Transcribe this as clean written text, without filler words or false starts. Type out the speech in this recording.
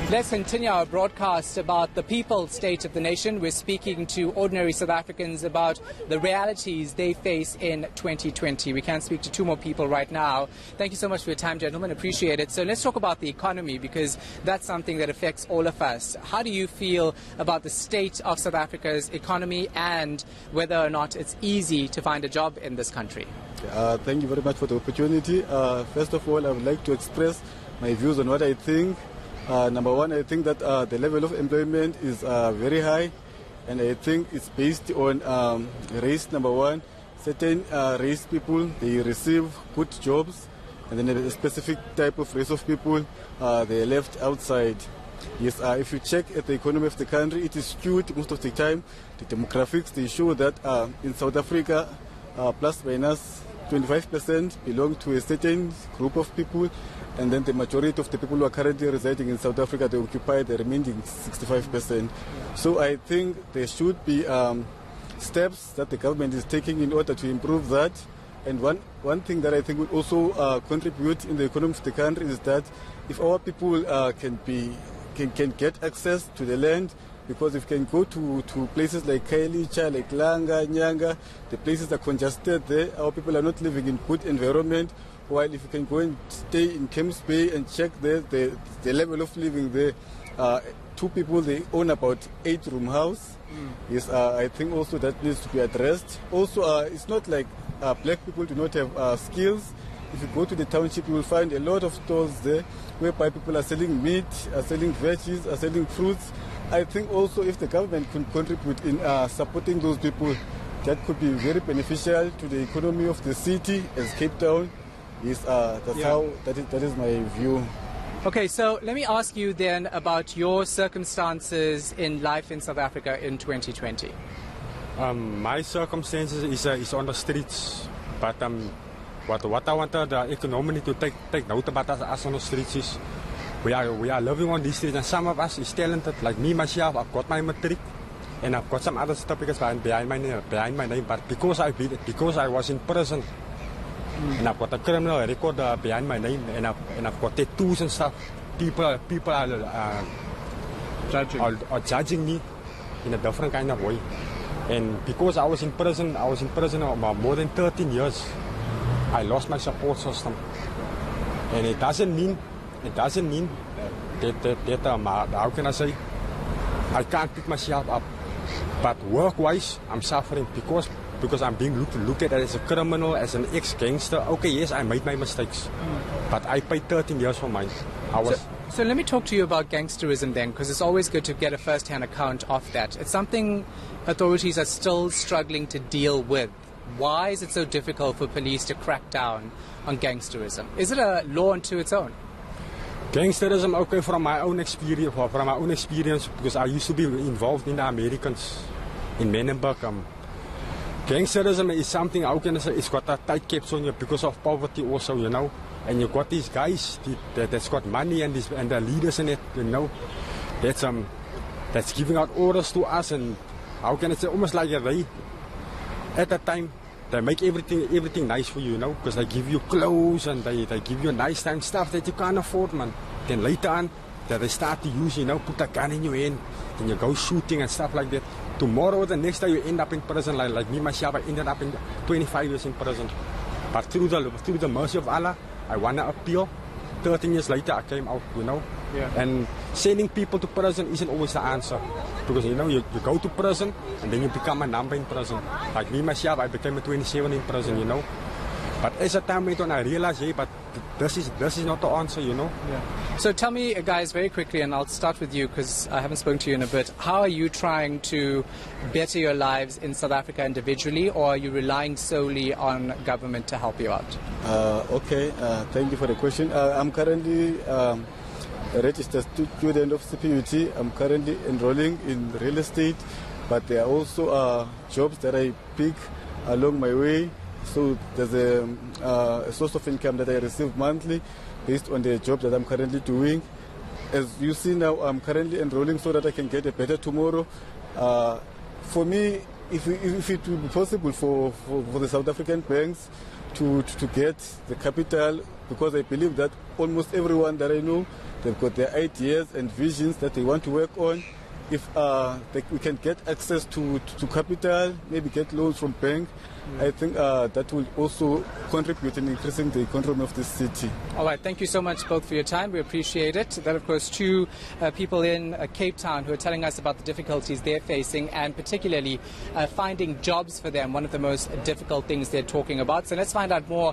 Let's continue our broadcast about the people's state of the nation. We're speaking to ordinary South Africans about the realities they face in 2020. We can speak to two more people right now. Thank you so much for your time, gentlemen. Appreciate it. So let's talk about the economy, because that's something that affects all of us. How do you feel about the state of South Africa's economy and whether or not it's easy to find a job in this country? Thank you very much for the opportunity. First of all, I would like to express my views on what I think. Number one, I think that the level of employment is very high, and I think it's based on race. Number one, certain race people, they receive good jobs, and then a specific type of race of people, they are left outside. Yes, if you check at the economy of the country, it is skewed most of the time. The demographics, they show that in South Africa, plus minus 25% belong to a certain group of people, and then the majority of the people who are currently residing in South Africa, they occupy the remaining 65%. So I think there should be steps that the government is taking in order to improve that. And one thing that I think would also contribute in the economy of the country is that if our people can get access to the land, because if you can go to places like Kailicha, like Langa, Nyanga, the places are congested there, our people are not living in good environment. While if you can go and stay in Camps Bay and check the level of living there, two people, they own about 8-room house. Yes, I think also that needs to be addressed. Also, it's not like black people do not have skills. If you go to the township, you will find a lot of stores there whereby people are selling meat, are selling veggies, are selling fruits. I think also if the government could contribute in supporting those people, that could be very beneficial to the economy of the city as Cape Town. Yes, that is my view. Okay, so let me ask you then about your circumstances in life in South Africa in 2020. My circumstances is on the streets, but what I want the economy to take note about us on the streets is we are living on these streets, and some of us is talented. Like me myself, I've got my matric, and I've got some other certificates behind my name. But because I was in prison, and I've got a criminal record behind my name, and I've got tattoos and stuff, people are judging me in a different kind of way. And because I was in prison more than 13 years, I lost my support system. And it doesn't mean that how can I say, I can't pick myself up. But work-wise, I'm suffering because I'm being looked at as a criminal, as an ex-gangster. Okay, yes, I made my mistakes, but I paid 13 years for mine. So let me talk to you about gangsterism then, because it's always good to get a first-hand account of that. It's something authorities are still struggling to deal with. Why is it so difficult for police to crack down on gangsterism? Is it a law unto its own? Gangsterism, okay, from my own experience, because I used to be involved in the Americans in Menenberg. Gangsterism is something, how can I say, it's got a tight caps on you because of poverty also, you know. And you got these guys that's got money and the leaders in it, you know, that's giving out orders to us, and how can I say, almost like they, at that time, they make everything nice for you, you know, because they give you clothes and they give you nice time stuff that you can't afford, man. Then later on, they start to use, you know, put a gun in your hand, and you go shooting and stuff like that. Tomorrow, the next day, you end up in prison. Like me myself, I ended up in 25 years in prison. But through the mercy of Allah, I won an appeal. 13 years later, I came out, you know. Yeah. And sending people to prison isn't always the answer. Because, you know, you go to prison and then you become a number in prison. Like me myself, I became a 27 in prison, you know. But as the time went on, I realized, hey, but this is not the answer, you know. Yeah. So tell me, guys, very quickly, and I'll start with you because I haven't spoken to you in a bit. How are you trying to better your lives in South Africa individually, or are you relying solely on government to help you out? Okay, thank you for the question. I'm currently a registered student of CPUT. I'm currently enrolling in real estate, but there are also jobs that I pick along my way. So there's a source of income that I receive monthly based on the job that I'm currently doing. As you see now, I'm currently enrolling so that I can get a better tomorrow. For me, if it will be possible for the South African banks to get the capital, because I believe that almost everyone that I know, they've got their ideas and visions that they want to work on. If we can get access to capital, maybe get loans from bank, I think that will also contribute in increasing the economy of this city. All right, thank you so much both for your time. We appreciate it. That, of course, two people in Cape Town who are telling us about the difficulties they're facing and particularly finding jobs for them, one of the most difficult things they're talking about. So let's find out more